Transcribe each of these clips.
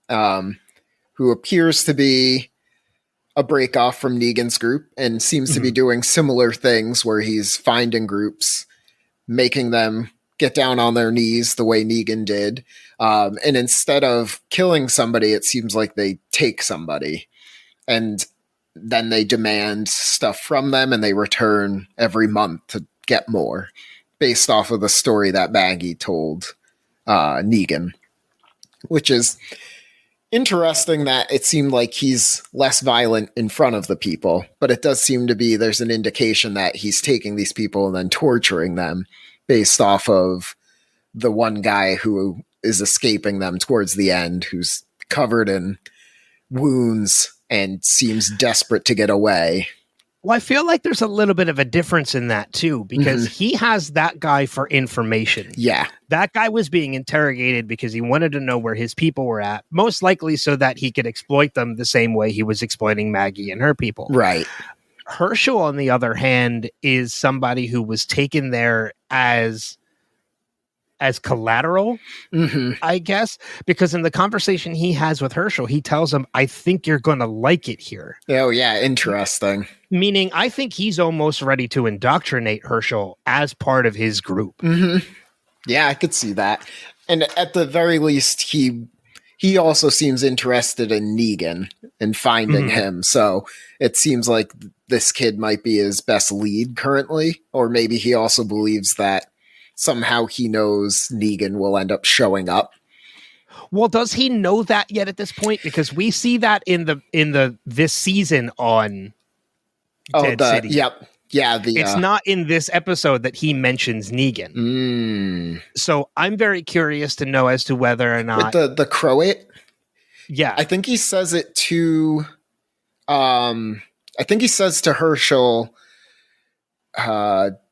who appears to be a break off from Negan's group and seems to be doing similar things where he's finding groups, making them get down on their knees the way Negan did. And instead of killing somebody, it seems like they take somebody and then they demand stuff from them and they return every month to get more based off of the story that Maggie told Negan, which is interesting that it seemed like he's less violent in front of the people, but it does seem to be there's an indication that he's taking these people and then torturing them based off of the one guy who is escaping them towards the end, who's covered in wounds and seems desperate to get away. Well, I feel like there's a little bit of a difference in that too, because he has that guy for information. Yeah. That guy was being interrogated because he wanted to know where his people were at, most likely so that he could exploit them the same way he was exploiting Maggie and her people. Right. Herschel, on the other hand, is somebody who was taken there as collateral, I guess, because in the conversation he has with Herschel, he tells him, I think you're going to like it here. Oh, yeah. Interesting. Meaning, I think he's almost ready to indoctrinate Herschel as part of his group. Yeah, I could see that. And at the very least, he also seems interested in Negan and finding him. So it seems like this kid might be his best lead currently, or maybe he also believes that somehow he knows Negan will end up showing up. Well, does he know that yet at this point? Because we see that in this season on Dead City. Yep. Yeah. It's not in this episode that he mentions Negan. So I'm very curious to know as to whether or not with the Croat. Yeah. I think he says it to Herschel,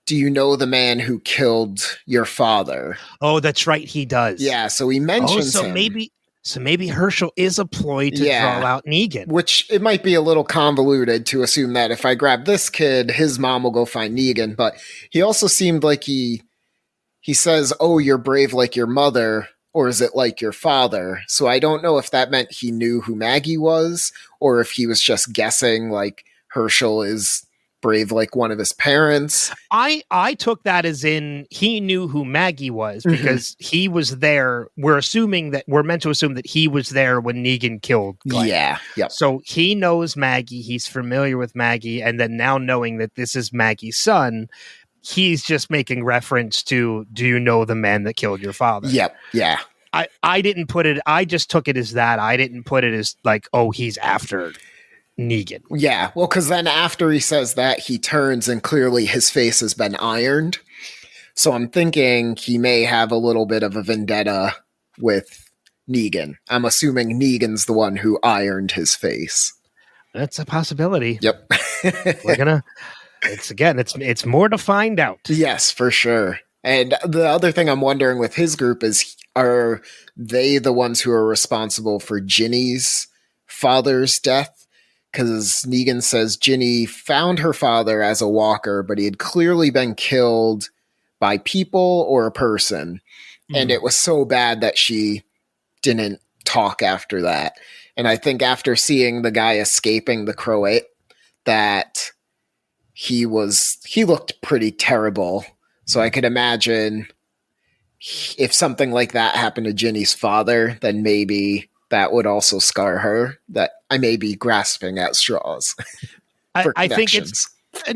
do you know the man who killed your father? Oh, that's right. He does. Yeah. So he mentions him. Maybe Herschel is a ploy to draw out Negan. Which it might be a little convoluted to assume that if I grab this kid, his mom will go find Negan. But he also seemed like he says, oh, you're brave like your mother, or is it like your father? So I don't know if that meant he knew who Maggie was, or if he was just guessing like Herschel is brave like one of his parents. I took that as in he knew who Maggie was because he was there. We're meant to assume that he was there when Negan killed Glenn. Yeah. Yep. So he knows Maggie, he's familiar with Maggie, and then now knowing that this is Maggie's son, he's just making reference to, do you know the man that killed your father? Yep. Yeah. I didn't put it, I just took it as that. I didn't put it as like, oh, he's after Negan. Yeah, well, because then after he says that, he turns and clearly his face has been ironed. So I'm thinking he may have a little bit of a vendetta with Negan. I'm assuming Negan's the one who ironed his face. That's a possibility. Yep. It's more to find out. Yes, for sure. And the other thing I'm wondering with his group is, are they the ones who are responsible for Ginny's father's death? Because Negan says Ginny found her father as a walker, but he had clearly been killed by people or a person. And it was so bad that she didn't talk after that. And I think after seeing the guy escaping the Croat, that he looked pretty terrible. So I could imagine if something like that happened to Ginny's father, then maybe that would also scar her. That I may be grasping at straws. I think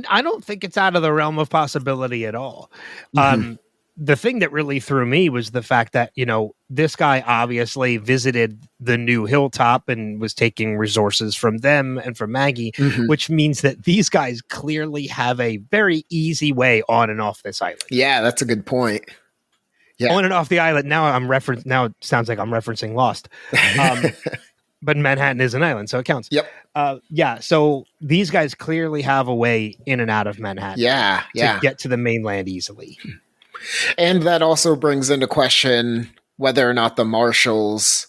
I don't think it's out of the realm of possibility at all. The thing that really threw me was the fact that, this guy obviously visited the new hilltop and was taking resources from them and from Maggie, which means that these guys clearly have a very easy way on and off this island. Yeah, that's a good point. Yeah. On and off the island. Now it sounds like I'm referencing Lost. But Manhattan is an island, so it counts. Yep. So these guys clearly have a way in and out of Manhattan. To get to the mainland easily. And that also brings into question whether or not the Marshals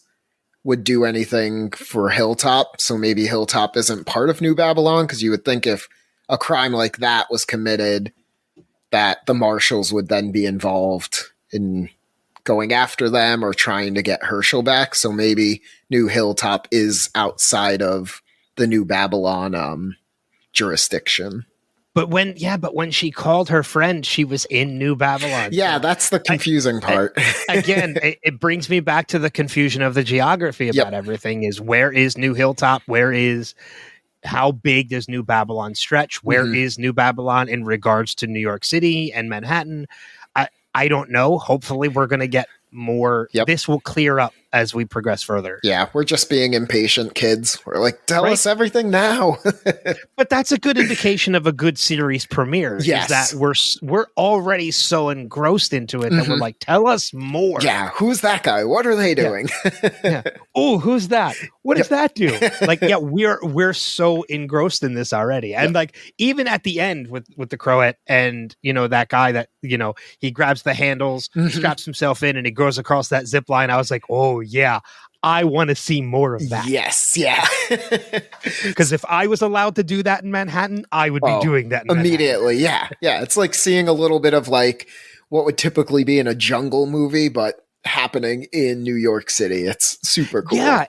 would do anything for Hilltop. So maybe Hilltop isn't part of New Babylon, because you would think if a crime like that was committed, that the Marshals would then be involved in going after them or trying to get Herschel back. So maybe New Hilltop is outside of the New Babylon jurisdiction. But when she called her friend, she was in New Babylon. Yeah, so that's the confusing part. Again, it brings me back to the confusion of the geography about everything. Is where is New Hilltop? How big does New Babylon stretch? Where is New Babylon in regards to New York City and Manhattan? I don't know. Hopefully we're going to get more. This will clear up as we progress further. Yeah, we're just being impatient kids. We're like, tell us everything now. But that's a good indication of a good series premiere. Yes. Is that we're already so engrossed into it that we're like, tell us more. Yeah, who's that guy? What are they doing? Yeah. Oh, who's that? What does that do? Like, we're so engrossed in this already. And like, even at the end with the Croat and, that guy that, he grabs the handles, straps himself in, and he goes across that zip line. I was like, oh, yeah, I want to see more of that. Yes, yeah. Because if I was allowed to do that in Manhattan, I would be doing that immediately. Yeah, yeah. It's like seeing a little bit of like what would typically be in a jungle movie, but happening in New York City. It's super cool. Yeah,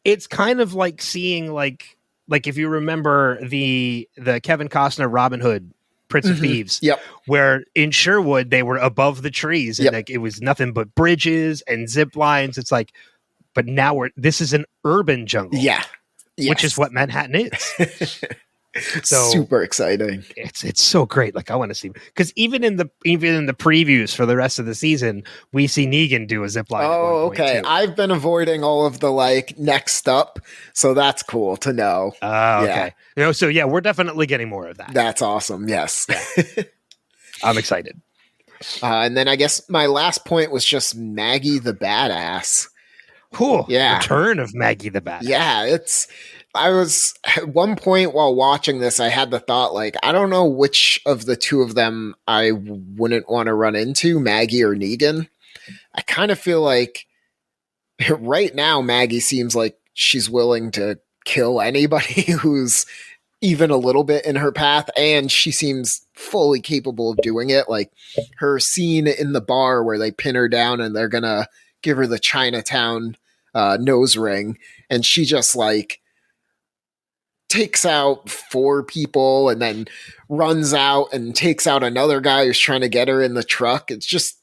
it's kind of like seeing like if you remember the Kevin Costner Robin Hood Prince of Thieves, where in Sherwood they were above the trees and like it was nothing but bridges and zip lines. It's like, but now this is an urban jungle, which is what Manhattan is. So super exciting. It's so great. Like I want to see, because even in the previews for the rest of the season, we see Negan do a zip line. Oh, okay. I've been avoiding all of the like next up, so that's cool to know. Oh, okay. So yeah, we're definitely getting more of that. That's awesome. Yes, I'm excited. And then I guess my last point was just Maggie the Badass. Cool. Yeah, return of Maggie the Badass. Yeah, I was at one point while watching this, I had the thought, like, I don't know which of the two of them I wouldn't want to run into, Maggie or Negan. I kind of feel like right now, Maggie seems like she's willing to kill anybody who's even a little bit in her path, and she seems fully capable of doing it. Like her scene in the bar where they pin her down and they're going to give her the Chinatown nose ring, and she just like takes out 4 people and then runs out and takes out another guy who's trying to get her in the truck. It's just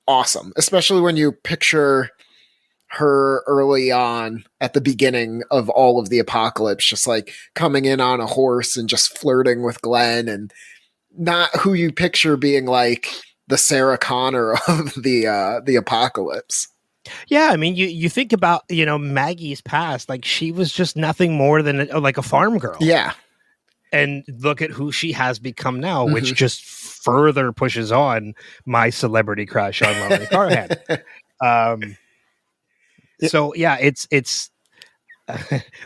awesome, especially when you picture her early on at the beginning of all of the apocalypse, just like coming in on a horse and just flirting with Glenn, and not who you picture being like the Sarah Connor of the apocalypse. Yeah, I mean, you think about, Maggie's past, like she was just nothing more than like a farm girl. Yeah. And look at who she has become now, which just further pushes on my celebrity crush on Lauren Carhan. So yeah, it's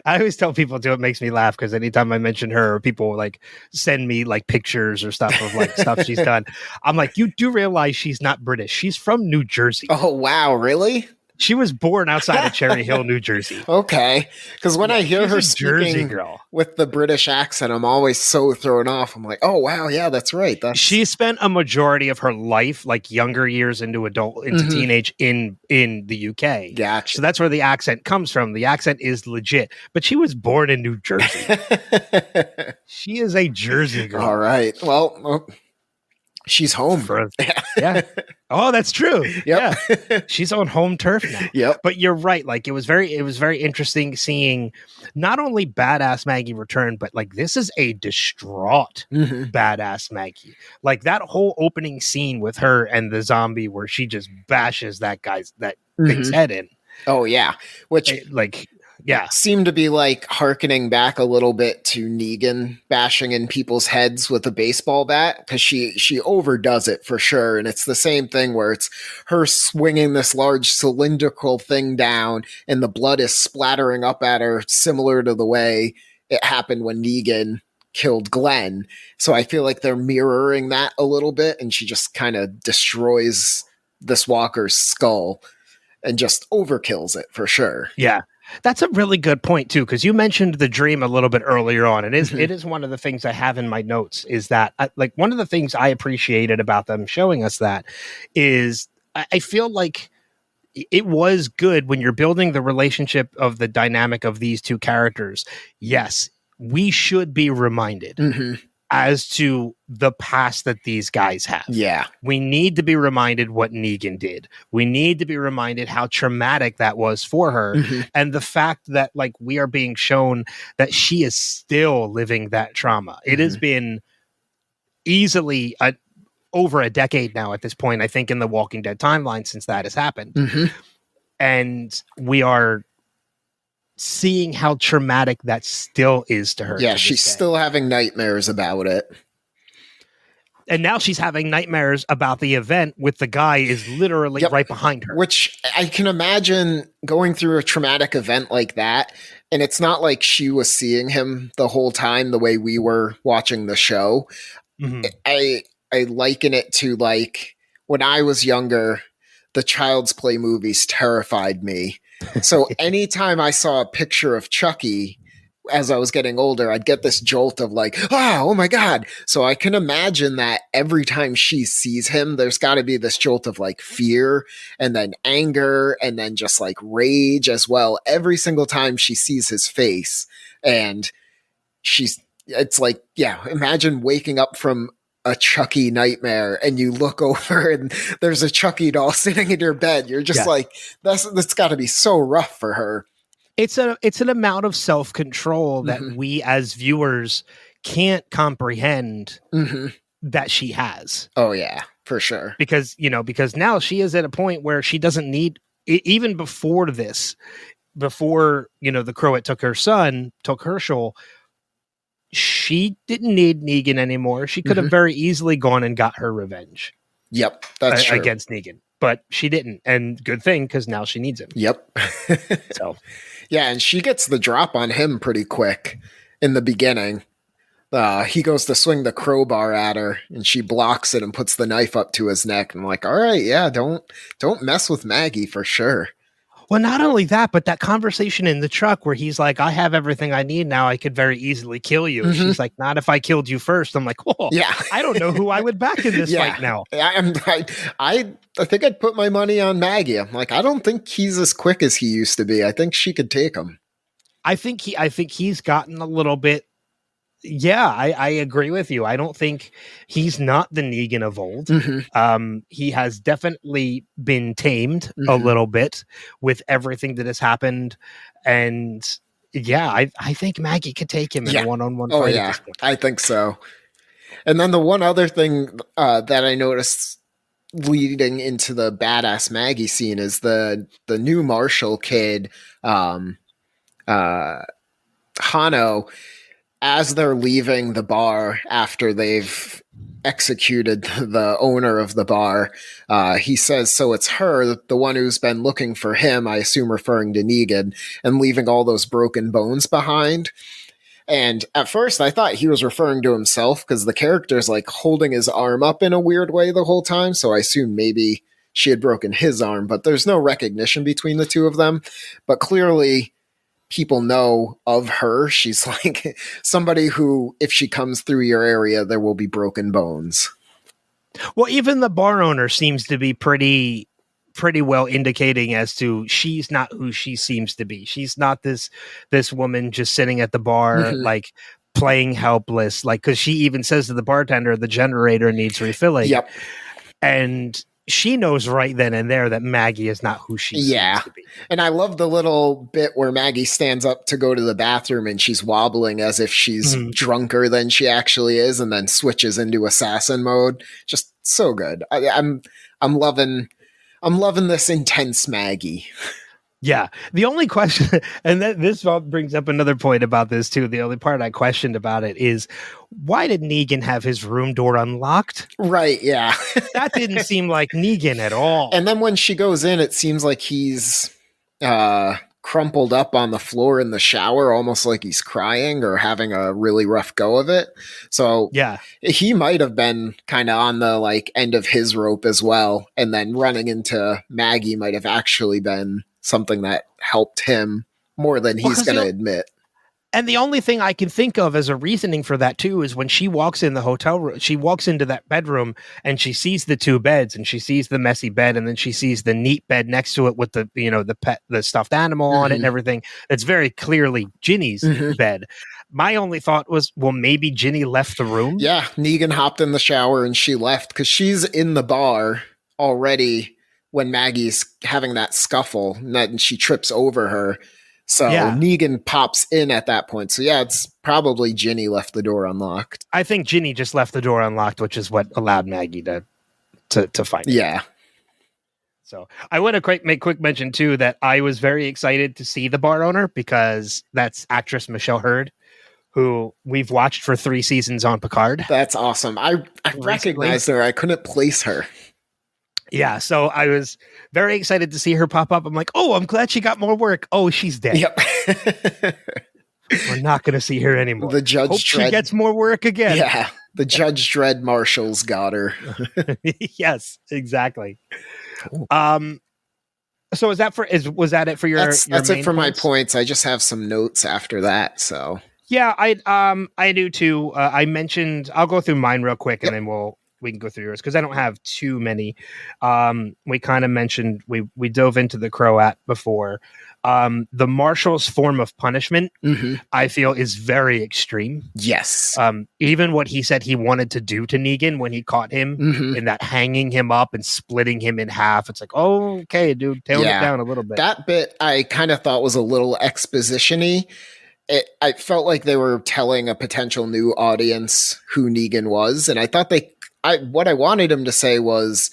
I always tell people too, it makes me laugh because anytime I mention her, people like send me like pictures or stuff of like stuff she's done. I'm like, you do realize she's not British. She's from New Jersey. Oh, wow. Really? She was born outside of Cherry Hill, New Jersey. Okay. Because when I hear her Jersey speaking girl with the British accent, I'm always so thrown off. I'm like, oh, wow. Yeah, that's right. She spent a majority of her life, like younger years into teenage in the UK. Gotcha. So that's where the accent comes from. The accent is legit, but she was born in New Jersey. She is a Jersey girl. All right. Well, she's home. Yeah. Oh, that's true. Yep. Yeah. She's on home turf now. Yep. But you're right. Like it was very interesting seeing not only badass Maggie return, but like this is a distraught badass Maggie. Like that whole opening scene with her and the zombie where she just bashes that thing's head in. Oh yeah. Which seemed to be like hearkening back a little bit to Negan bashing in people's heads with a baseball bat, because she overdoes it for sure. And it's the same thing where it's her swinging this large cylindrical thing down and the blood is splattering up at her, similar to the way it happened when Negan killed Glenn. So I feel like they're mirroring that a little bit, and she just kind of destroys this walker's skull and just overkills it for sure. Yeah. That's a really good point too, because you mentioned the dream a little bit earlier on. It is one of the things I have in my notes, is that like one of the things I appreciated about them showing us that is I feel like it was good when you're building the relationship of the dynamic of these two characters. Yes, we should be reminded as to the past that these guys have. Yeah. We need to be reminded what Negan did. We need to be reminded how traumatic that was for her. And the fact that like we are being shown that she is still living that trauma. It has been easily over a decade now at this point, I think, in the Walking Dead timeline since that has happened. And we are seeing how traumatic that still is to her. Yeah, she's still having nightmares about it. And now she's having nightmares about the event with the guy is literally right behind her. Which I can imagine going through a traumatic event like that. And it's not like she was seeing him the whole time the way we were watching the show. I liken it to like when I was younger, the Child's Play movies terrified me. So anytime I saw a picture of Chucky as I was getting older, I'd get this jolt of like, oh my God. So I can imagine that every time she sees him, there's got to be this jolt of like fear and then anger and then just like rage as well. Every single time she sees his face, and it's like, yeah, imagine waking up from a Chucky nightmare and you look over and there's a Chucky doll sitting in your bed. You're just like, that's got to be so rough for her. It's an amount of self-control that we as viewers can't comprehend that she has. Oh yeah, for sure. Because now she is at a point where she doesn't need, even before this, the Croat took Herschel, she didn't need Negan anymore. She could have very easily gone and got her revenge. Yep, that's true. Against Negan. But she didn't. And good thing, because now she needs him. Yep. So, yeah, and she gets the drop on him pretty quick in the beginning. He goes to swing the crowbar at her, and she blocks it and puts the knife up to his neck. I'm like, all right, yeah, don't mess with Maggie for sure. Well, not only that, but that conversation in the truck where he's like, I have everything I need now. I could very easily kill you. She's like, not if I killed you first. I'm like, oh, yeah. I don't know who I would back in this fight now. I think I'd put my money on Maggie. I'm like, I don't think he's as quick as he used to be. I think she could take him. I think he's gotten a little bit. Yeah, I agree with you. I don't think he's not the Negan of old. He has definitely been tamed a little bit with everything that has happened. And yeah, I think Maggie could take him in a one-on-one fight. Oh, yeah, I think so. And then the one other thing that I noticed leading into the badass Maggie scene is the new Marshall kid, Hano, as they're leaving the bar after they've executed the owner of the bar, he says, so it's her, the one who's been looking for him, I assume referring to Negan, and leaving all those broken bones behind. And at first I thought he was referring to himself because the character's like holding his arm up in a weird way the whole time. So I assumed maybe she had broken his arm, but there's no recognition between the two of them. But clearly people know of her. She's like somebody who, if she comes through your area, there will be broken bones. Well, even the bar owner seems to be pretty well indicating as to she's not who she seems to be. She's not this woman just sitting at the bar, like playing helpless, like, because she even says to the bartender, the generator needs refilling. Yep. And she knows right then and there that Maggie is not who she seems to be. And I love the little bit where Maggie stands up to go to the bathroom and she's wobbling as if she's drunker than she actually is, and then switches into assassin mode. Just so good. I'm loving this intense Maggie. Yeah. The only question, and this brings up another point about this too. The only part I questioned about it is, why did Negan have his room door unlocked? Right. Yeah. That didn't seem like Negan at all. And then when she goes in, it seems like he's crumpled up on the floor in the shower, almost like he's crying or having a really rough go of it. So yeah, he might have been kind of on the like end of his rope as well. And then running into Maggie might have actually been something that helped him more than he's going to admit. And the only thing I can think of as a reasoning for that too is when she walks in the hotel room, she walks into that bedroom and she sees the two beds and she sees the messy bed and then she sees the neat bed next to it with the, the stuffed animal on it and everything. That's very clearly Ginny's bed. My only thought was, well, maybe Ginny left the room. Yeah, Negan hopped in the shower and she left because she's in the bar already when Maggie's having that scuffle and she trips over her. So Negan pops in at that point. So yeah, it's probably Ginny left the door unlocked. I think Ginny just left the door unlocked, which is what allowed Maggie to find it. Yeah. So I want to make quick mention too that I was very excited to see the bar owner because that's actress Michelle Hurd, who we've watched for 3 seasons on Picard. That's awesome. I recognized her. I couldn't place her. Yeah, so I was very excited to see her pop up. I'm like, oh, I'm glad she got more work. Oh, she's dead. Yep. We're not going to see her anymore. The Judge Hope Dredd. She gets more work again. Yeah, the Judge Dredd Marshals got her. Yes, exactly. So was that it for your? That's it for points? my points. I just have some notes after that. So yeah, I do too. I mentioned I'll go through mine real quick, and then we can go through yours because I don't have too many. We kind of mentioned we dove into the Croat before. The Marshal's form of punishment, I feel, is very extreme. Yes. Even what he said he wanted to do to Negan when he caught him in that hanging him up and splitting him in half. It's like, oh, okay, dude, tone it down a little bit. That bit I kind of thought was a little exposition-y. I felt like they were telling a potential new audience who Negan was, and I thought what I wanted him to say was,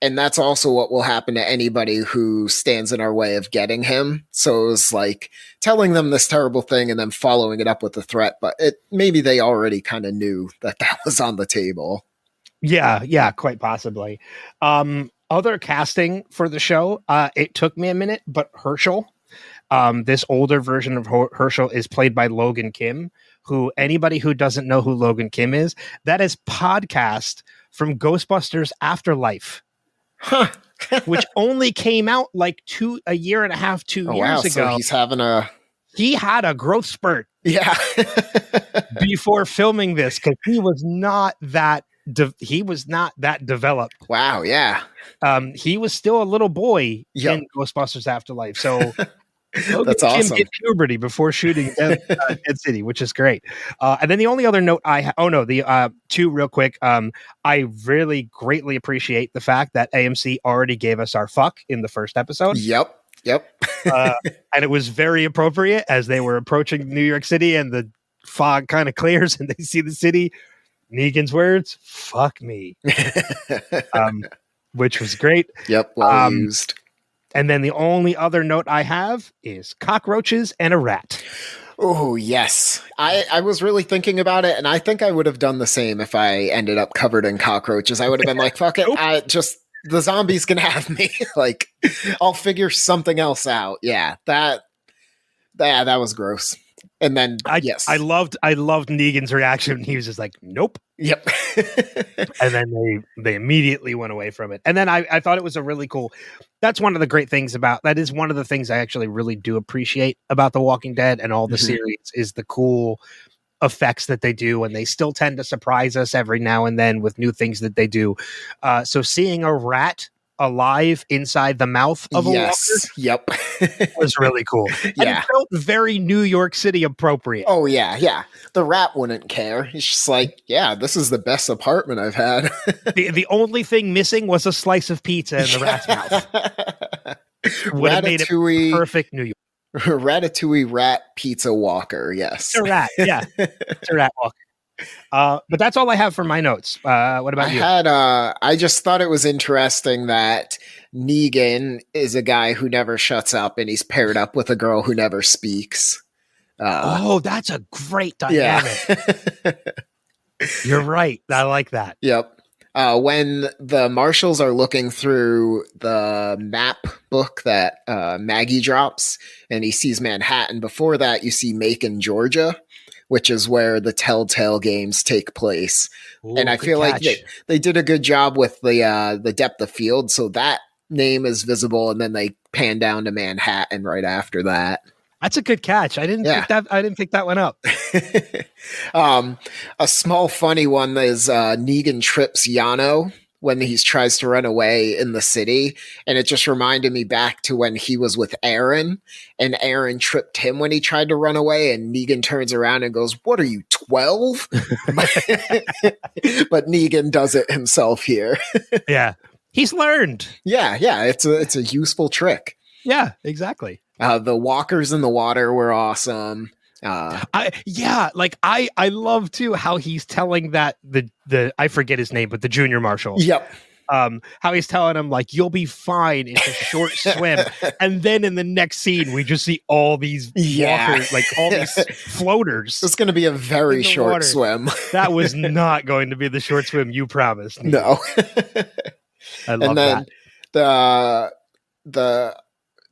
and that's also what will happen to anybody who stands in our way of getting him. So it was like telling them this terrible thing and then following it up with a threat, but maybe they already kind of knew that was on the table. Yeah, quite possibly. Other casting for the show, it took me a minute, but Herschel, this older version of Herschel is played by Logan Kim, who anybody who doesn't know who Logan Kim is, that is Podcast from Ghostbusters Afterlife, which only came out like a year and a half, 2 years ago. So he had a growth spurt. Yeah. Before filming this, because he was not that developed. Wow. Yeah. He was still a little boy in Ghostbusters Afterlife. So that's awesome. Hit puberty before shooting Dead City, which is great. And then the only other note the two real quick. I really greatly appreciate the fact that AMC already gave us our fuck in the first episode. Yep. And it was very appropriate as they were approaching New York City and the fog kind of clears and they see the city. Negan's words, fuck me. Which was great. Yep. Well used. And then the only other note I have is cockroaches and a rat. Oh, yes. I was really thinking about it, and I think I would have done the same if I ended up covered in cockroaches. I would have been like, fuck it, the zombies can have me. Like, I'll figure something else out. Yeah, that was gross. And then, I loved Negan's reaction. He was just like, nope. Yep. And then they immediately went away from it. And then I thought it was a really cool, that's one of the great things that is one of the things I actually really do appreciate about The Walking Dead and all the series is the cool effects that they do. And they still tend to surprise us every now and then with new things that they do. So seeing a rat alive inside the mouth of a walker was really cool. And it felt very New York City appropriate. Oh yeah. The rat wouldn't care. He's just like, yeah, this is the best apartment I've had. The only thing missing was a slice of pizza in the rat's mouth. Would have made it perfect New York. Ratatouille rat pizza walker, yes. It's a rat, yeah. It's a rat walker. But that's all I have for my notes. What about you? I just thought it was interesting that Negan is a guy who never shuts up and he's paired up with a girl who never speaks. That's a great dynamic. Yeah. You're right. I like that. Yep. When the marshals are looking through the map book that Maggie drops and he sees Manhattan, before that you see Macon, Georgia, which is where the Telltale games take place. Ooh, and I feel like they did a good job with the depth of field. So that name is visible. And then they pan down to Manhattan right after that. That's a good catch. I didn't pick that one up. A small funny one is Negan trips Yano when he tries to run away in the city, and it just reminded me back to when he was with Aaron, and Aaron tripped him when he tried to run away, and Negan turns around and goes, "What are you, 12?" But Negan does it himself here. Yeah, he's learned. Yeah, it's a useful trick. Yeah, exactly. The walkers in the water were awesome. I love too how he's telling that the I forget his name, but the junior marshal. Yep. How he's telling him like, you'll be fine. It's a short swim. And then in the next scene, we just see all these walkers, like all these floaters. It's going to be a very short swim. That was not going to be the short swim you promised. No. I love that.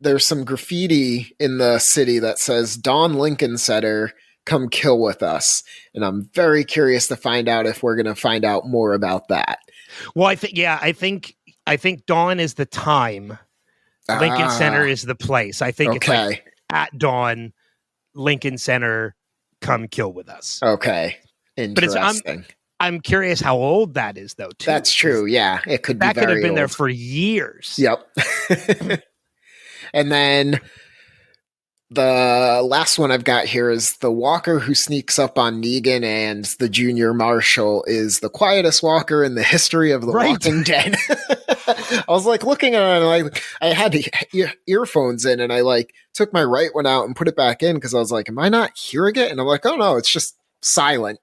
There's some graffiti in the city that says Don Lincolnsetter, come kill with us. And I'm very curious to find out if we're going to find out more about that. Well, I think Dawn is the time. Lincoln Center is the place. I think it's like at dawn, Lincoln Center, come kill with us. Okay. Interesting. But I'm curious how old that is, though, too. That's true. Yeah. It could be that very could have been old. there for years. Yep. And then the last one I've got here is the walker who sneaks up on Negan and the junior marshal is the quietest walker in the history of the Walking Dead. I was like looking at it and I had earphones in and I took my right one out and put it back in because I was like, am I not hearing it? And I'm like, oh no, it's just silent.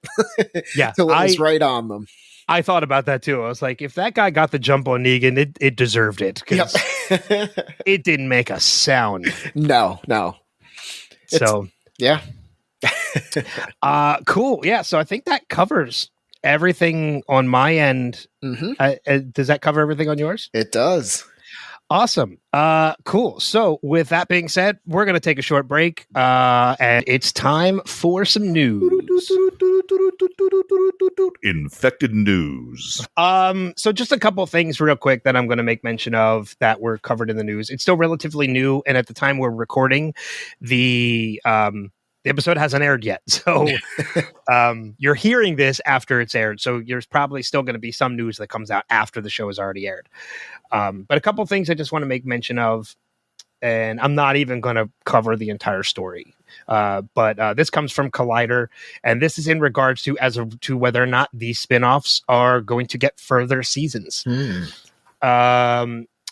Yeah. Till it was right on them. I thought about that too. I was like, if that guy got the jump on Negan, it deserved it. Because it didn't make a sound. No. Yeah. Cool. Yeah. So I think that covers everything on my end. Mm-hmm. Does that cover everything on yours? It does. Awesome. Cool. So with that being said, we're going to take a short break and it's time for some news. Infected news. So just a couple of things real quick that I'm going to make mention of that were covered in the news. It's still relatively new. And at the time we're recording, the episode hasn't aired yet. So you're hearing this after it's aired. So there's probably still going to be some news that comes out after the show has already aired. But a couple of things I just want to make mention of, and I'm not even going to cover the entire story. But this comes from Collider, and this is in regards to whether or not these spinoffs are going to get further seasons.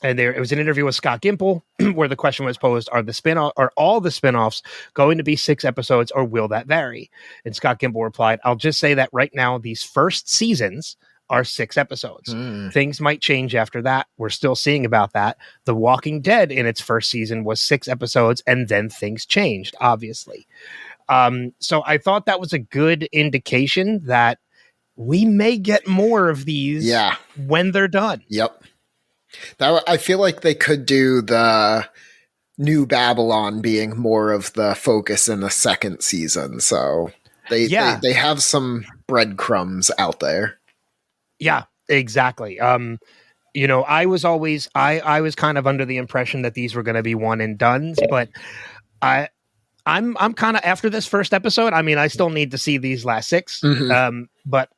And it was an interview with Scott Gimple where the question was posed, are all the spinoffs going to be 6 episodes or will that vary? And Scott Gimple replied, I'll just say that right now, these first seasons are 6 episodes. Things might change after that. We're still seeing about that. The Walking Dead in its first season was 6 episodes and then things changed, obviously. So I thought that was a good indication that we may get more of these when they're done. Yep. I feel like they could do the New Babylon being more of the focus in the second season. So they have some breadcrumbs out there. Yeah, exactly. I was always I was kind of under the impression that these were going to be one and dones, but I'm kind of after this first episode. I mean, I still need to see these last 6, but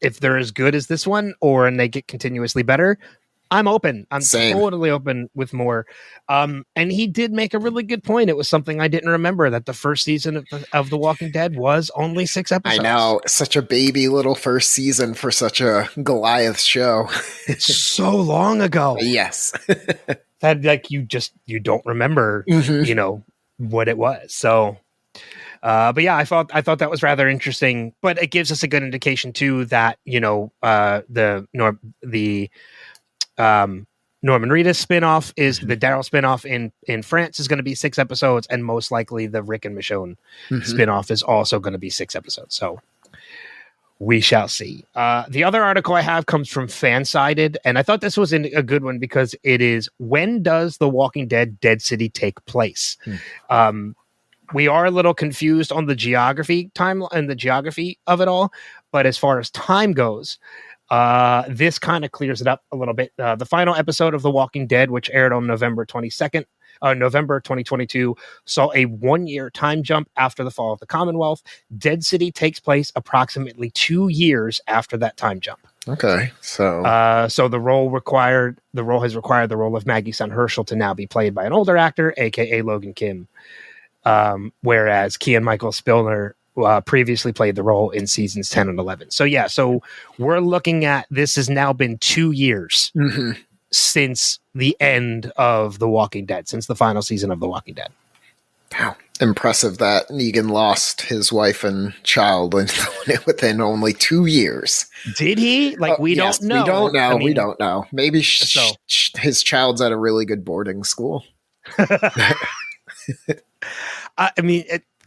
if they're as good as this one and they get continuously better, I'm open. I'm totally open with more. And he did make a really good point. It was something I didn't remember, that the first season of The Walking Dead was only 6 episodes. I know. Such a baby little first season for such a Goliath show. It's so long ago. Yes. That you don't remember, what it was. So, but yeah, I thought that was rather interesting, but it gives us a good indication too that, Norman Reedus spinoff is the Daryl spinoff in France is going to be 6 episodes, and most likely the Rick and Michonne spinoff is also going to be 6 episodes. So we shall see. The other article I have comes from Fansided, and I thought this was a good one because it is, when does The Walking Dead Dead City take place? We are a little confused on the geography of it all, but as far as time goes, this kind of clears it up a little bit. The final episode of The Walking Dead, which aired on November 22nd, November 2022 saw a 1-year time jump after the fall of the Commonwealth. Dead City takes place approximately 2 years after that time jump. Okay, so the role has required the role of Maggie's son Herschel to now be played by an older actor, aka Logan Kim, whereas Kean-Michael Spillner previously played the role in seasons 10 and 11. So we're looking at this has now been 2 years since the end of The Walking Dead, since the final season of The Walking Dead. Wow. Impressive that Negan lost his wife and child within only 2 years. Did he? We don't know. We don't know. We don't know. Maybe his child's at a really good boarding school.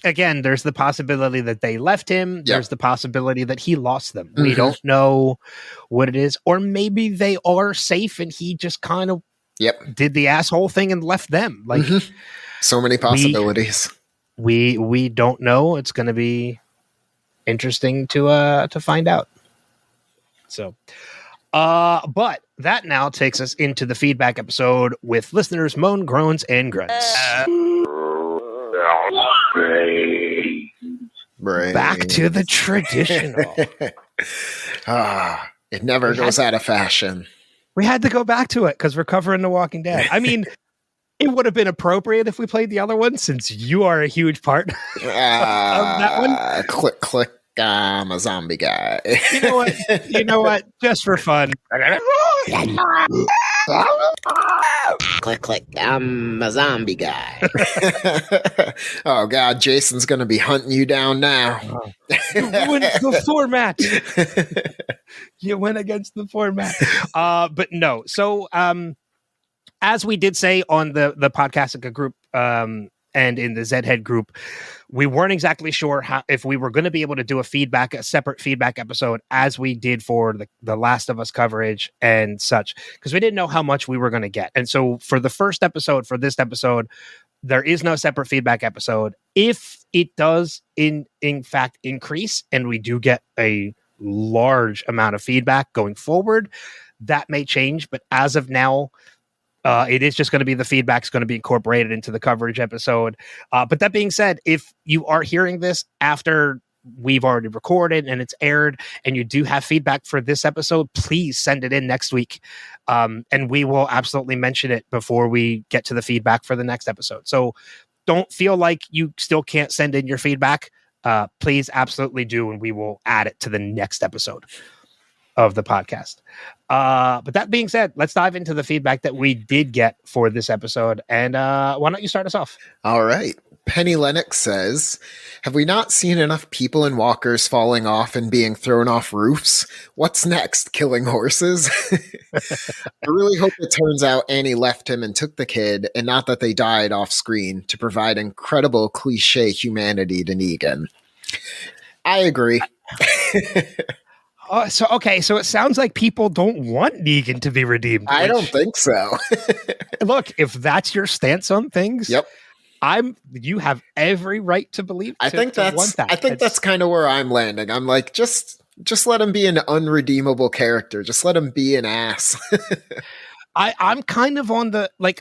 Again, there's the possibility that they left him. Yep. There's the possibility that he lost them. We don't know what it is. Or maybe they are safe and he just kind of did the asshole thing and left them. So many possibilities. We don't know. It's going to be interesting to find out. So, but that now takes us into the feedback episode with listeners' moan, groans, and grunts. Back to the traditional. It never goes out of fashion. We had to go back to it because we're covering The Walking Dead. I mean, it would have been appropriate if we played the other one, since you are a huge part of that one. Click. I'm a zombie guy. You know what? Just for fun. Click. I'm a zombie guy. Oh, God. Jason's going to be hunting you down now. You ruined the format. You went against the format. But no. So, as we did say on the Podcastica group and in the Zhead group, we weren't exactly sure if we were going to be able to do a separate feedback episode as we did for the Last of Us coverage and such, because we didn't know how much we were going to get. And so for the first episode, for this episode, there is no separate feedback episode. If it does in fact increase and we do get a large amount of feedback going forward, that may change. But as of now, it is just going to be the feedback's going to be incorporated into the coverage episode. But that being said, if you are hearing this after we've already recorded and it's aired and you do have feedback for this episode, please send it in next week. And we will absolutely mention it before we get to the feedback for the next episode. So don't feel like you still can't send in your feedback. Please absolutely do. And we will add it to the next episode of the podcast. But that being said, let's dive into the feedback that we did get for this episode. And why don't you start us off? All right. Penny Lennox says, have we not seen enough people in walkers falling off and being thrown off roofs? What's next? Killing horses? I really hope it turns out Annie left him and took the kid, and not that they died off screen, to provide incredible cliche humanity to Negan. I agree. So it sounds like people don't want Negan to be redeemed. I don't think so. Look, if that's your stance on things, yep. You have every right to believe. I think that's kind of where I'm landing. I'm like, just let him be an unredeemable character. Just let him be an ass. I'm kind of on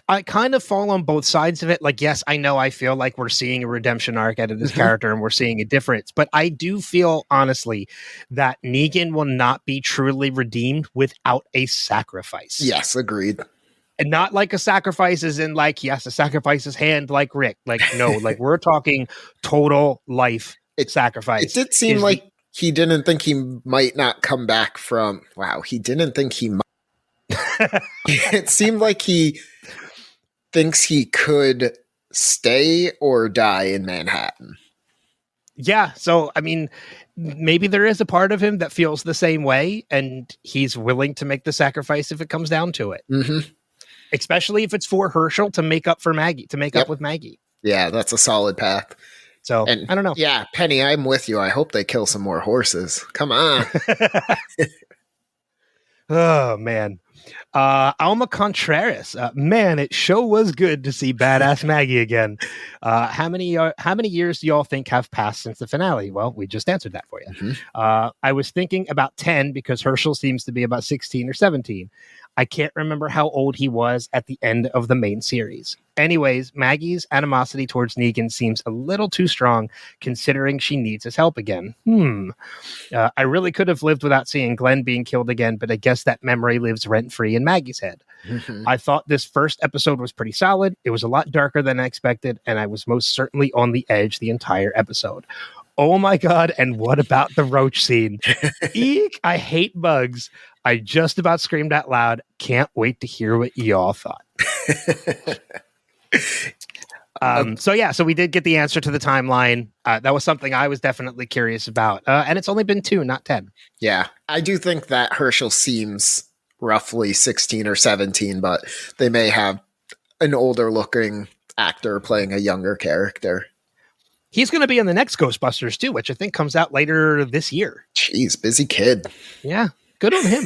I kind of fall on both sides of it. Like, yes, I know I feel like we're seeing a redemption arc out of this character and we're seeing a difference, but I do feel honestly that Negan will not be truly redeemed without a sacrifice. Yes, agreed. And not like a sacrifice as in like, yes, a sacrifice his hand like Rick. Like, no, like we're talking total life sacrifice. It did seem like he didn't think he might not come back from, he didn't think he might. It seemed like he thinks he could stay or die in Manhattan. Yeah, so I mean, maybe there is a part of him that feels the same way, and he's willing to make the sacrifice if it comes down to it. Mm-hmm. Especially if it's for Herschel to make up for Maggie, to make up with Maggie. Yeah, that's a solid path. So I don't know. Yeah, Penny, I'm with you. I hope they kill some more horses. Come on. Oh man. Alma Contreras, man, it sure was good to see badass Maggie again. How many years do y'all think have passed since the finale? Well, we just answered that for you. Mm-hmm. I was thinking about 10 because Herschel seems to be about 16 or 17. I can't remember how old he was at the end of the main series. Anyways, Maggie's animosity towards Negan seems a little too strong, considering she needs his help again. I really could have lived without seeing Glenn being killed again, but I guess that memory lives rent-free in Maggie's head. I thought this first episode was pretty solid. It was a lot darker than I expected, and I was most certainly on the edge the entire episode. Oh my God, and what about the roach scene? Eek, I hate bugs. I just about screamed out loud. Can't wait to hear what y'all thought. So we did get the answer to the timeline. That was something I was definitely curious about. And it's only been 2, not 10. Yeah, I do think that Herschel seems roughly 16 or 17, but they may have an older looking actor playing a younger character. He's going to be in the next Ghostbusters too, which I think comes out later this year. Jeez, busy kid. Yeah, good on him.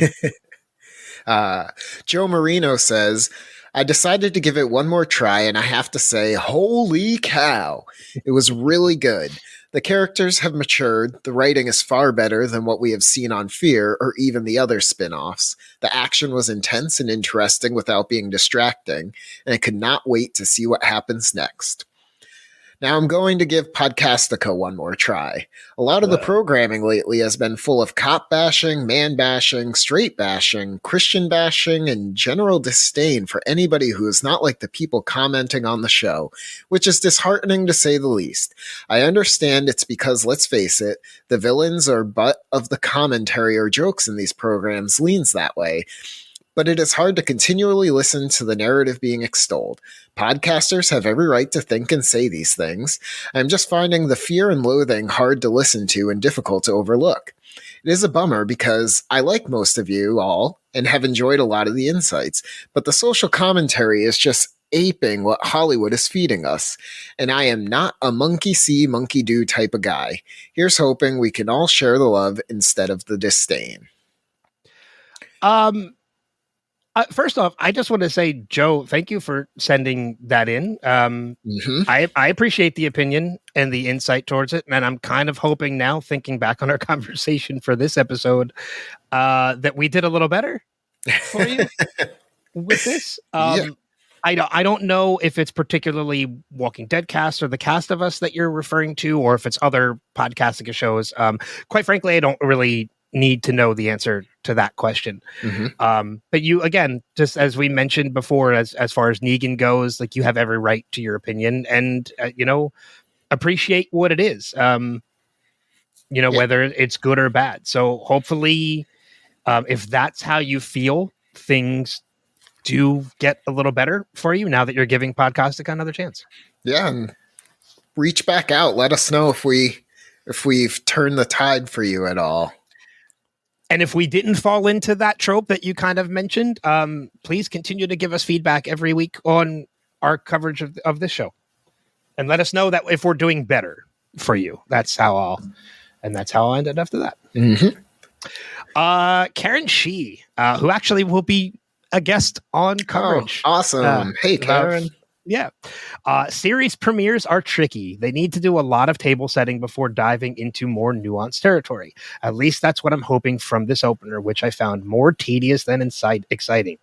Joe Marino says, I decided to give it one more try, and I have to say, holy cow, it was really good. The characters have matured, the writing is far better than what we have seen on Fear or even the other spin-offs. The action was intense and interesting without being distracting, and I could not wait to see what happens next. Now I'm going to give Podcastica one more try. A lot of the programming lately has been full of cop bashing, man bashing, straight bashing, Christian bashing, and general disdain for anybody who is not like the people commenting on the show, which is disheartening to say the least. I understand it's because, let's face it, the villains or butt of the commentary or jokes in these programs leans that way. But it is hard to continually listen to the narrative being extolled. Podcasters have every right to think and say these things. I'm just finding the fear and loathing hard to listen to and difficult to overlook. It is a bummer because I like most of you all and have enjoyed a lot of the insights, but the social commentary is just aping what Hollywood is feeding us. And I am not a monkey see, monkey do type of guy. Here's hoping we can all share the love instead of the disdain. First off, I just want to say, Joe, thank you for sending that in. I appreciate the opinion and the insight towards it. And I'm kind of hoping now, thinking back on our conversation for this episode, that we did a little better for you with this. Yeah. I don't know if it's particularly Walking Dead cast or the cast of us that you're referring to, or if it's other podcasting shows. Quite frankly, I don't really need to know the answer to that question. But you, again, just as we mentioned before, as far as Negan goes, like, you have every right to your opinion and, appreciate what it is, whether it's good or bad. So hopefully, if that's how you feel, things do get a little better for you now that you're giving Podcastica another chance. Yeah. And reach back out. Let us know if we've turned the tide for you at all. And if we didn't fall into that trope that you kind of mentioned, please continue to give us feedback every week on our coverage of this show. And let us know that if we're doing better for you. That's how I'll end it after that. Karen Shee, who actually will be a guest on coverage. Oh, awesome. Hey, Karen. Series premieres are tricky. They need to do a lot of table setting before diving into more nuanced territory. At least that's what I'm hoping from this opener, which I found more tedious than exciting.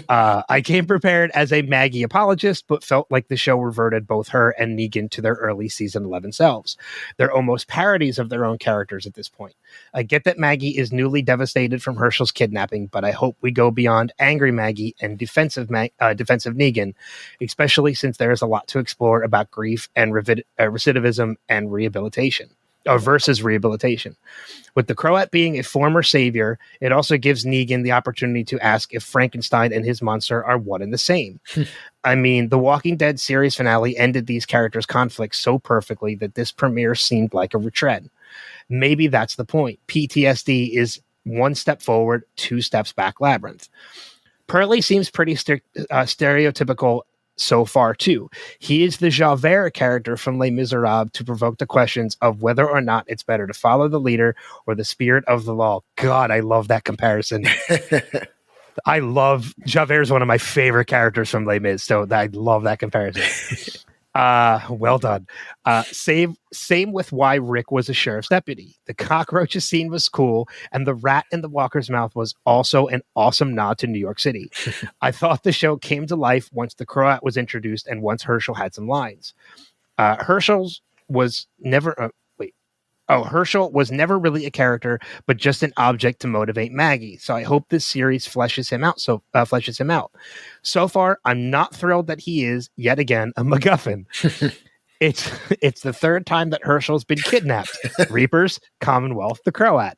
I came prepared as a Maggie apologist, but felt like the show reverted both her and Negan to their early season 11 selves. They're almost parodies of their own characters at this point. I get that Maggie is newly devastated from Herschel's kidnapping, but I hope we go beyond angry Maggie and defensive Negan, especially since there is a lot to explore about grief and recidivism and rehabilitation, versus rehabilitation. With the Croat being a former savior, it also gives Negan the opportunity to ask if Frankenstein and his monster are one and the same. I mean, the Walking Dead series finale ended these characters' conflicts so perfectly that this premiere seemed like a retread. Maybe that's the point. PTSD is one step forward, 2 steps back labyrinth. Pearlie seems pretty stereotypical so far, too. He is the Javert character from Les Miserables to provoke the questions of whether or not it's better to follow the leader or the spirit of the law. God, I love that comparison. I love Javert is one of my favorite characters from Les Mis, so I love that comparison. Well done. Same with why Rick was a sheriff's deputy. The cockroaches scene was cool, and the rat in the walker's mouth was also an awesome nod to New York City. I thought the show came to life once the Croat was introduced and once Herschel had some lines. Herschel was never really a character, but just an object to motivate Maggie. So I hope this series fleshes him out. So far, I'm not thrilled that he is yet again a MacGuffin. It's the third time that Herschel's been kidnapped. Reapers, Commonwealth, the Croat.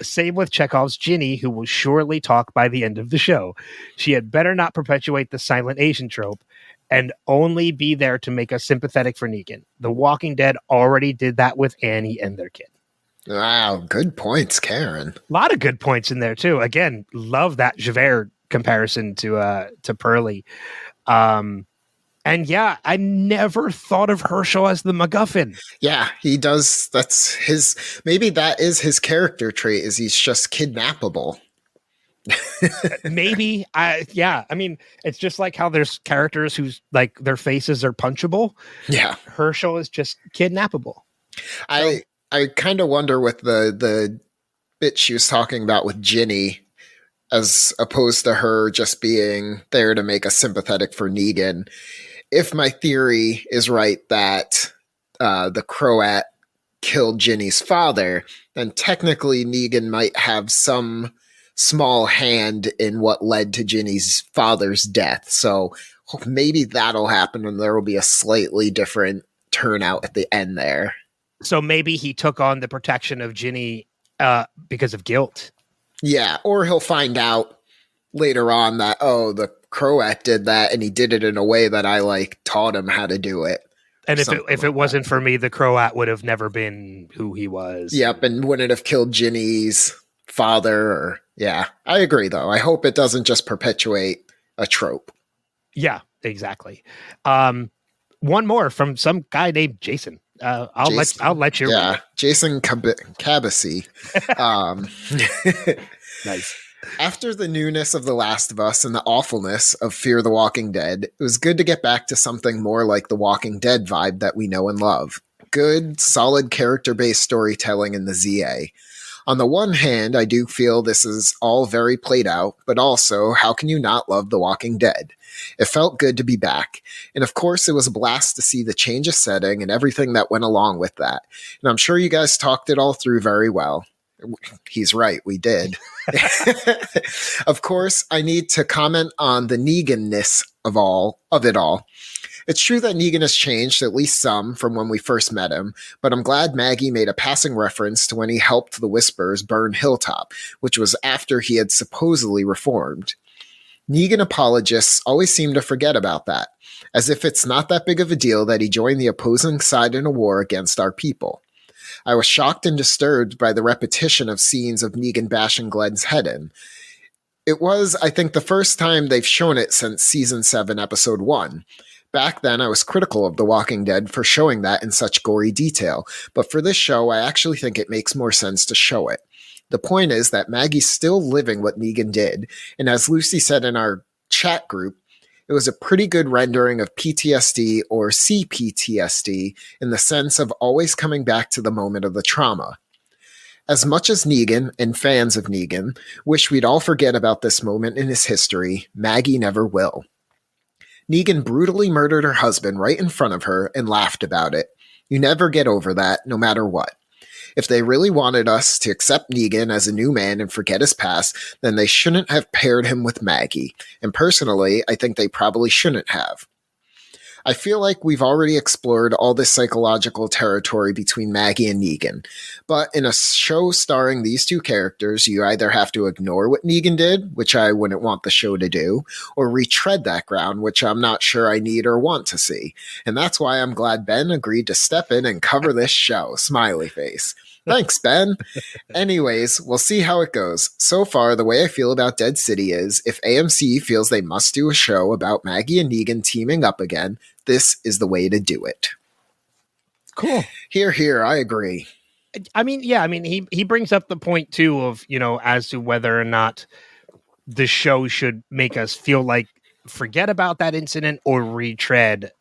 Same with Chekhov's Ginny, who will surely talk by the end of the show. She had better not perpetuate the silent Asian trope and only be there to make us sympathetic for Negan. The Walking Dead already did that with Annie and their kid. Wow, good points, Karen. A lot of good points in there too. Again, love that Javert comparison to Pearlie. And yeah, I never thought of Herschel as the MacGuffin. Yeah, he does. Maybe that is his character trait, is he's just kidnappable. Maybe. I mean, it's just like how there's characters whose like their faces are punchable. Yeah. Herschel is just kidnappable. I kind of wonder with the bit she was talking about with Ginny, as opposed to her just being there to make us sympathetic for Negan. If my theory is right that the Croat killed Ginny's father, then technically Negan might have some small hand in what led to Ginny's father's death. So maybe that'll happen and there will be a slightly different turnout at the end there. So maybe he took on the protection of Ginny because of guilt. Yeah. Or he'll find out later on that, the Croat did that and he did it in a way that I taught him how to do it. And if it wasn't for me, the Croat would have never been who he was. Yep. And wouldn't have killed Ginny's father I agree though. I hope it doesn't just perpetuate a trope. Yeah, exactly. One more from some guy named Jason. I'll let you. Yeah, Jason Cabasy. Nice. After the newness of The Last of Us and the awfulness of Fear the Walking Dead, it was good to get back to something more like the Walking Dead vibe that we know and love. Good, solid character-based storytelling in the ZA. On the one hand, I do feel this is all very played out, but also, how can you not love The Walking Dead? It felt good to be back. And of course, it was a blast to see the change of setting and everything that went along with that. And I'm sure you guys talked it all through very well. He's right, we did. Of course, I need to comment on the Negan-ness of it all. It's true that Negan has changed, at least some, from when we first met him, but I'm glad Maggie made a passing reference to when he helped the Whisperers burn Hilltop, which was after he had supposedly reformed. Negan apologists always seem to forget about that, as if it's not that big of a deal that he joined the opposing side in a war against our people. I was shocked and disturbed by the repetition of scenes of Negan bashing Glenn's head in. It was, I think, the first time they've shown it since Season 7, Episode 1. Back then, I was critical of The Walking Dead for showing that in such gory detail, but for this show, I actually think it makes more sense to show it. The point is that Maggie's still living what Negan did, and as Lucy said in our chat group, it was a pretty good rendering of PTSD or CPTSD in the sense of always coming back to the moment of the trauma. As much as Negan, and fans of Negan, wish we'd all forget about this moment in his history, Maggie never will. Negan brutally murdered her husband right in front of her and laughed about it. You never get over that, no matter what. If they really wanted us to accept Negan as a new man and forget his past, then they shouldn't have paired him with Maggie. And personally, I think they probably shouldn't have. I feel like we've already explored all this psychological territory between Maggie and Negan. But in a show starring these two characters, you either have to ignore what Negan did, which I wouldn't want the show to do, or retread that ground, which I'm not sure I need or want to see. And that's why I'm glad Ben agreed to step in and cover this show. Smiley face. Thanks, Ben. Anyways, we'll see how it goes. So far, the way I feel about Dead City is, if AMC feels they must do a show about Maggie and Negan teaming up again, this is the way to do it. Cool. Here, I agree. I mean, he brings up the point, too, of, as to whether or not the show should make us feel like forget about that incident or retread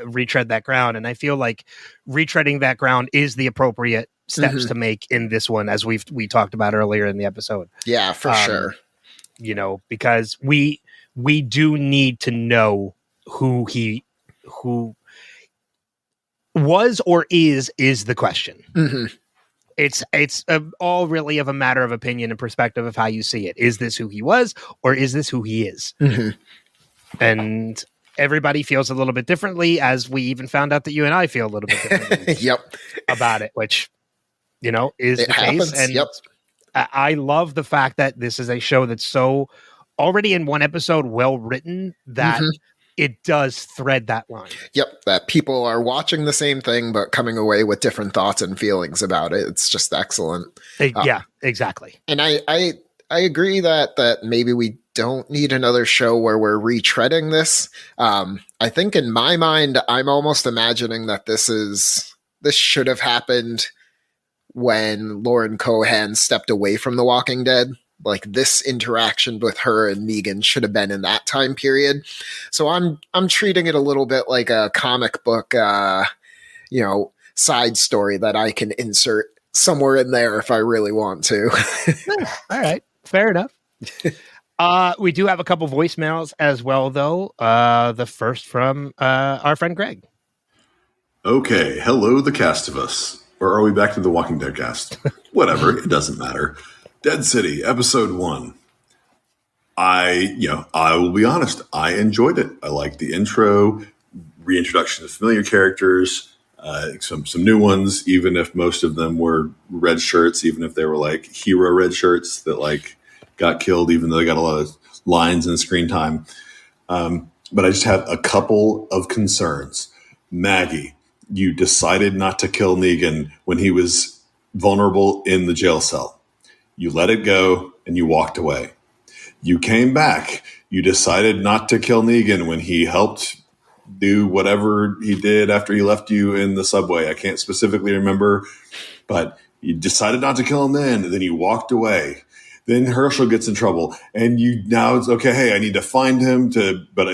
retread that ground. And I feel like retreading that ground is the appropriate steps to make in this one, as we talked about earlier in the episode. Yeah, for sure. You know, because we do need to know who was or is the question. It's all really of a matter of opinion and perspective of how you see it. Is this who he was, or is this who he is? And everybody feels a little bit differently, as we even found out that you and I feel a little bit differently about it, which, you know, is the case. And I love the fact that this is a show that's so already in one episode well written that it does thread that line. That people are watching the same thing but coming away with different thoughts and feelings about it. It's just excellent. Yeah, exactly. And I agree that maybe we don't need another show where we're retreading this. I think in my mind, I'm almost imagining that this should have happened when Lauren Cohan stepped away from The Walking Dead. Like, this interaction with her and Negan should have been in that time period. So I'm treating it a little bit like a comic book, side story that I can insert somewhere in there if I really want to. All right. Fair enough. We do have a couple voicemails as well, though. The first from our friend Greg. Okay. Hello, the cast of us. Or are we back to the Walking Dead cast? Whatever. It doesn't matter. Dead City, episode 1. I will be honest. I enjoyed it. I liked the intro, reintroduction of familiar characters, some new ones, even if most of them were red shirts, even if they were like hero red shirts that like got killed, even though they got a lot of lines and screen time. But I just have a couple of concerns. Maggie, you decided not to kill Negan when he was vulnerable in the jail cell. You let it go, and you walked away. You came back. You decided not to kill Negan when he helped do whatever he did after he left you in the subway. I can't specifically remember, but you decided not to kill him then, and then you walked away. Then Herschel gets in trouble, and now it's okay. Hey, I need to find him but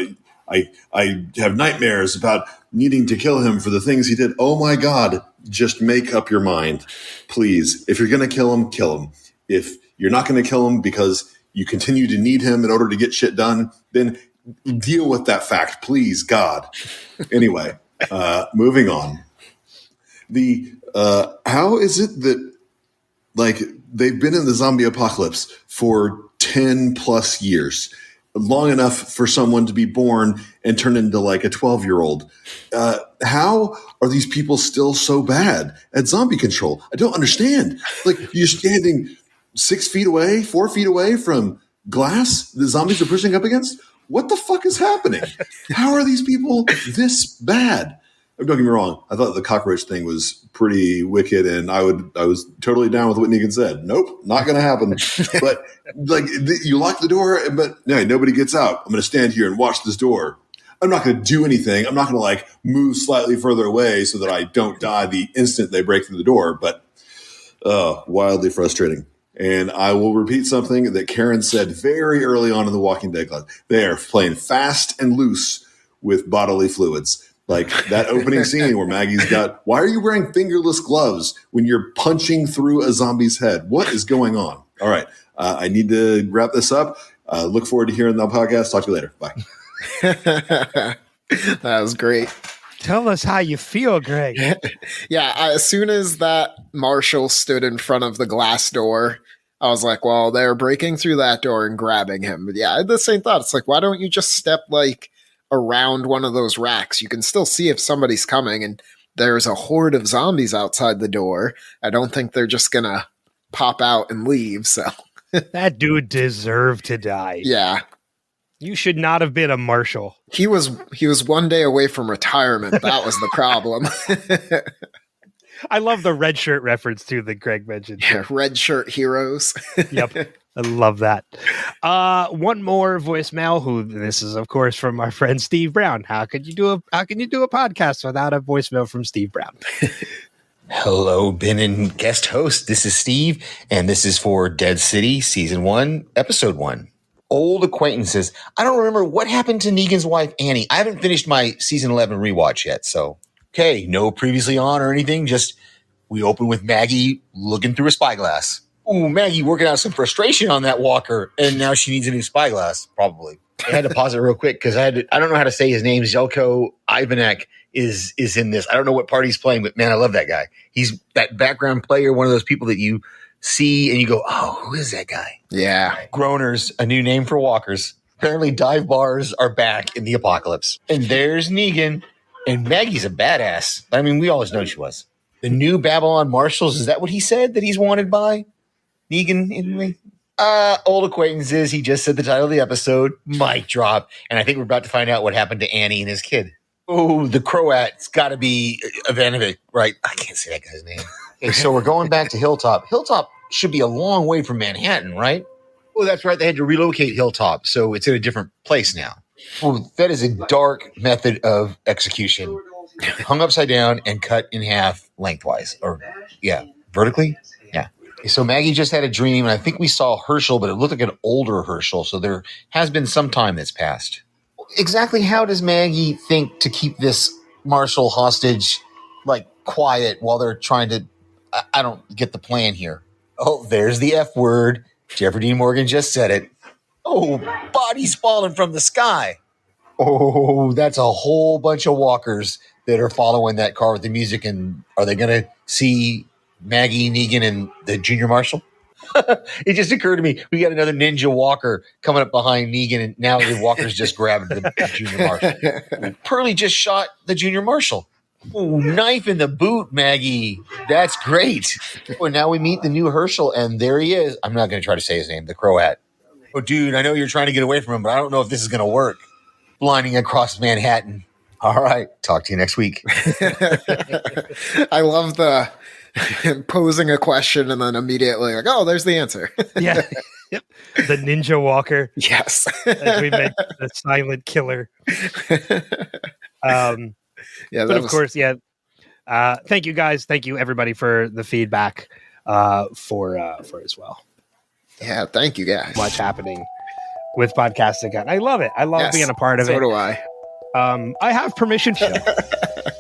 I have nightmares about needing to kill him for the things he did. Oh my God! Just make up your mind, please. If you're going to kill him, kill him. If you're not going to kill him because you continue to need him in order to get shit done, then deal with that fact, please, God. Anyway, moving on. How is it that, like, they've been in the zombie apocalypse for 10 plus years, long enough for someone to be born and turn into like a 12-year-old? How are these people still so bad at zombie control? I don't understand. Like, you're standing 6 feet away, 4 feet away from glass the zombies are pushing up against? What the fuck is happening? How are these people this bad? Don't get me wrong. I thought the cockroach thing was pretty wicked, and I was totally down with what Negan said. Nope, not going to happen. But like, you lock the door, but no, nobody gets out. I'm going to stand here and watch this door. I'm not going to do anything. I'm not going to like move slightly further away so that I don't die the instant they break through the door. But wildly frustrating. And I will repeat something that Karen said very early on in the Walking Dead class. They are playing fast and loose with bodily fluids. Like that opening scene where Maggie's got, why are you wearing fingerless gloves when you're punching through a zombie's head? What is going on? All right. I need to wrap this up. Look forward to hearing the podcast. Talk to you later. Bye. That was great. Tell us how you feel, Greg. Yeah, as soon as that Marshall stood in front of the glass door, I was like, well, they're breaking through that door and grabbing him. But yeah, I had the same thought. It's like, why don't you just step like around one of those racks? You can still see if somebody's coming, and there's a horde of zombies outside the door. I don't think they're just going to pop out and leave. So that dude deserved to die. Yeah. You should not have been a marshal. He was one day away from retirement. That was the problem. I love the red shirt reference too that Greg mentioned. Yeah, red shirt heroes. Yep. I love that. One more voicemail. This is, of course, from our friend Steve Brown. How can you do a podcast without a voicemail from Steve Brown? Hello, Ben and guest host. This is Steve, and this is for Dead City Season 1, Episode 1. Old acquaintances. I don't remember what happened to Negan's wife, Annie. I haven't finished my season 11 rewatch yet. So, okay, no previously on or anything. Just we open with Maggie looking through a spyglass. Ooh, Maggie working out some frustration on that walker. And now she needs a new spyglass, probably. I had to pause it real quick because I don't know how to say his name. Zelko Ivanek is in this. I don't know what part he's playing, but man, I love that guy. He's that background player, one of those people that you see and you go, oh, who is that guy? Yeah. Groaners, a new name for walkers. Apparently dive bars are back in the apocalypse. And there's Negan. And Maggie's a badass. I mean, we always know she was. The new Babylon Marshals, is that what he said that he's wanted by? Negan, anyway? Old acquaintances. He just said the title of the episode. Mic drop. And I think we're about to find out what happened to Annie and his kid. Oh, the Croat's got to be Ivanovic, right? I can't say that guy's name. Okay, so we're going back to Hilltop. Hilltop should be a long way from Manhattan, right? Oh, that's right. They had to relocate Hilltop, so it's in a different place now. Oh, that is a dark method of execution. Hung upside down and cut in half lengthwise. Or, yeah, vertically? Yeah. So Maggie just had a dream, and I think we saw Herschel, but it looked like an older Herschel, so there has been some time that's passed. Exactly how does Maggie think to keep this Marshal hostage, like, quiet while they're trying to... I don't get the plan here. Oh, there's the F word. Jeffrey Dean Morgan just said it. Oh, bodies falling from the sky. Oh, that's a whole bunch of walkers that are following that car with the music. And are they going to see Maggie, Negan, and the Junior Marshal? It just occurred to me, we got another ninja walker coming up behind Negan, and now the walker's just grabbing the Junior Marshal. Pearlie just shot the Junior Marshal. Ooh, knife in the boot, Maggie. That's great. Well, now we meet the new Herschel, and there he is. I'm not going to try to say his name, the Croat. Oh, dude, I know you're trying to get away from him, but I don't know if this is going to work. Blinding across Manhattan. All right. Talk to you next week. I love the posing a question and then immediately like, oh, there's the answer. Yeah. Yep. The ninja walker. Yes. As we mentioned, the silent killer. Yeah, but of course, yeah. Thank you guys. Thank you everybody for the feedback for as well. Yeah, thank you guys. Much happening with podcasting. I love it. I love being a part of it. So do I. I have permission.